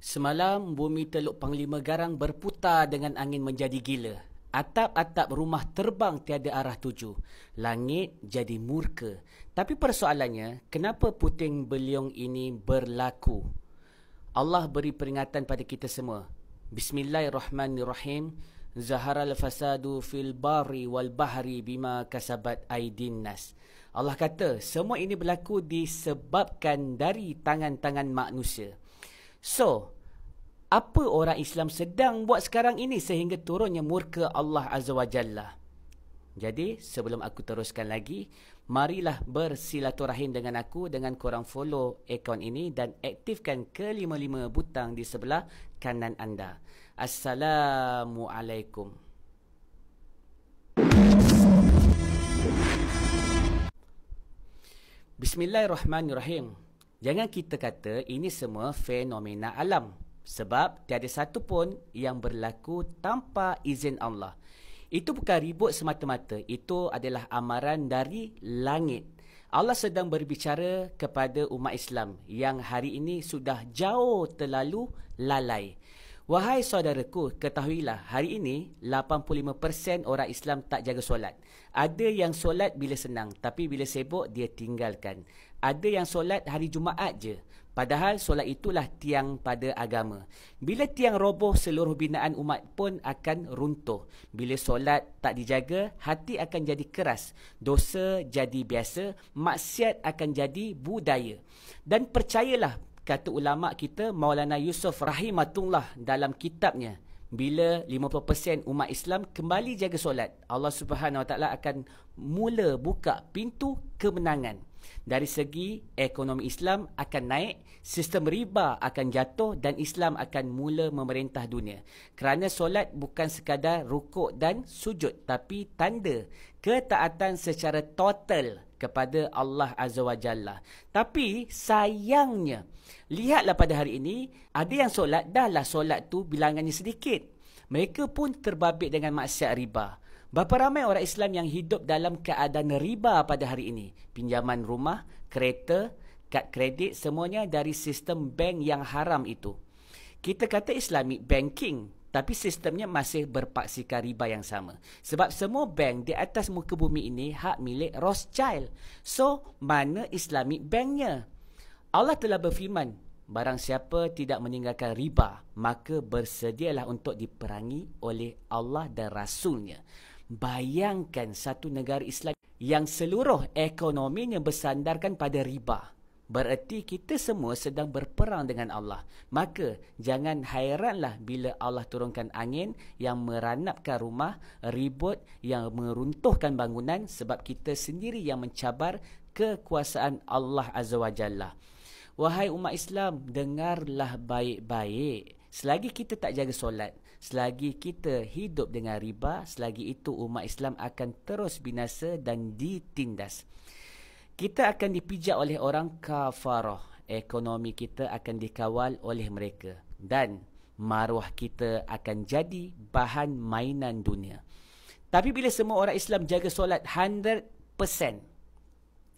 Semalam bumi Teluk Panglima Garang berputar dengan angin menjadi gila. Atap-atap rumah terbang tiada arah tuju. Langit jadi murka. Tapi persoalannya, kenapa puting beliung ini berlaku? Allah beri peringatan pada kita semua. Bismillahirrahmanirrahim. Zaharal fasadu fil bari wal bahri bima kasabat aidin nas. Allah kata, semua ini berlaku disebabkan dari tangan-tangan manusia. So, apa orang Islam sedang buat sekarang ini sehingga turunnya murka Allah Azza wa Jalla? Jadi, sebelum aku teruskan lagi, marilah bersilaturahim dengan aku dengan korang follow akaun ini dan aktifkan ke-5 butang di sebelah kanan anda. Assalamualaikum. Bismillahirrahmanirrahim. Jangan kita kata ini semua fenomena alam. Sebab tiada satu pun yang berlaku tanpa izin Allah. Itu bukan ribut semata-mata. Itu adalah amaran dari langit. Allah sedang berbicara kepada umat Islam yang hari ini sudah jauh terlalu lalai. Wahai saudaraku, ketahuilah hari ini 85% orang Islam tak jaga solat. Ada yang solat bila senang, tapi bila sibuk dia tinggalkan. Ada yang solat hari Jumaat je. Padahal solat itulah tiang pada agama. Bila tiang roboh, seluruh binaan umat pun akan runtuh. Bila solat tak dijaga, hati akan jadi keras. Dosa jadi biasa, maksiat akan jadi budaya. Dan percayalah, kata ulama kita Maulana Yusuf Rahimatullah dalam kitabnya, bila 50% umat Islam kembali jaga solat, Allah Subhanahu Wa Taala akan mula buka pintu kemenangan. Dari segi ekonomi Islam akan naik, sistem riba akan jatuh dan Islam akan mula memerintah dunia. Kerana solat bukan sekadar rukuk dan sujud, tapi tanda ketaatan secara total kepada Allah Azza wa Jalla. Tapi sayangnya, lihatlah pada hari ini, ada yang solat, dahlah solat tu bilangannya sedikit. Mereka pun terbabit dengan maksiat riba. Berapa ramai orang Islam yang hidup dalam keadaan riba pada hari ini? Pinjaman rumah, kereta, kad kredit, semuanya dari sistem bank yang haram itu. Kita kata Islamic banking, tapi sistemnya masih berpaksikan riba yang sama. Sebab semua bank di atas muka bumi ini hak milik Rothschild. So, mana Islamic banknya? Allah telah berfirman, barang siapa tidak meninggalkan riba, maka bersedialah untuk diperangi oleh Allah dan Rasulnya. Bayangkan satu negara Islam yang seluruh ekonominya bersandarkan pada riba. Bererti kita semua sedang berperang dengan Allah. Maka jangan hairanlah bila Allah turunkan angin yang meranapkan rumah, ribut yang meruntuhkan bangunan sebab kita sendiri yang mencabar kekuasaan Allah Azza wa Jalla. Wahai umat Islam, dengarlah baik-baik. Selagi kita tak jaga solat, selagi kita hidup dengan riba, selagi itu umat Islam akan terus binasa dan ditindas. Kita akan dipijak oleh orang kafarah. Ekonomi kita akan dikawal oleh mereka. Dan maruah kita akan jadi bahan mainan dunia. Tapi bila semua orang Islam jaga solat 100%,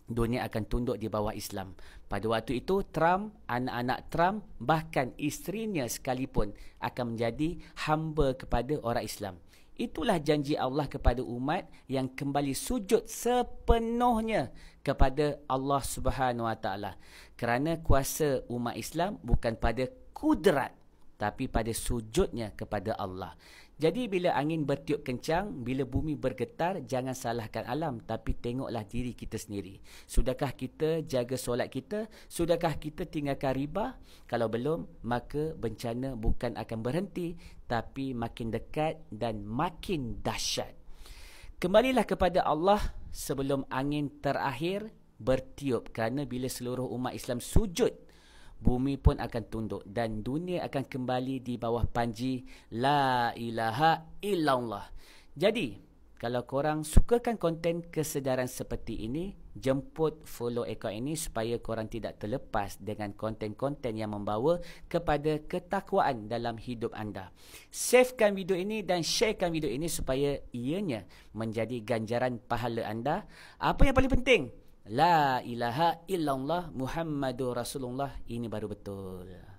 dunia akan tunduk di bawah Islam. Pada waktu itu, Trump, anak-anak Trump, bahkan isterinya sekalipun akan menjadi hamba kepada orang Islam. Itulah janji Allah kepada umat yang kembali sujud sepenuhnya kepada Allah Subhanahu Wa Taala. Kerana kuasa umat Islam bukan pada kudrat, tapi pada sujudnya kepada Allah. Jadi bila angin bertiup kencang, bila bumi bergetar, jangan salahkan alam, tapi tengoklah diri kita sendiri. Sudahkah kita jaga solat kita? Sudahkah kita tinggalkan riba? Kalau belum, maka bencana bukan akan berhenti, tapi makin dekat dan makin dahsyat. Kembalilah kepada Allah sebelum angin terakhir bertiup, kerana bila seluruh umat Islam sujud, bumi pun akan tunduk dan dunia akan kembali di bawah panji La ilaha illallah. Jadi, kalau korang sukakan konten kesedaran seperti ini, jemput follow akaun ini supaya korang tidak terlepas dengan konten-konten yang membawa kepada ketakwaan dalam hidup anda. Savekan video ini dan sharekan video ini supaya ianya menjadi ganjaran pahala anda. Apa yang paling penting? La ilaha illallah Muhammadur Rasulullah. Ini baru betul.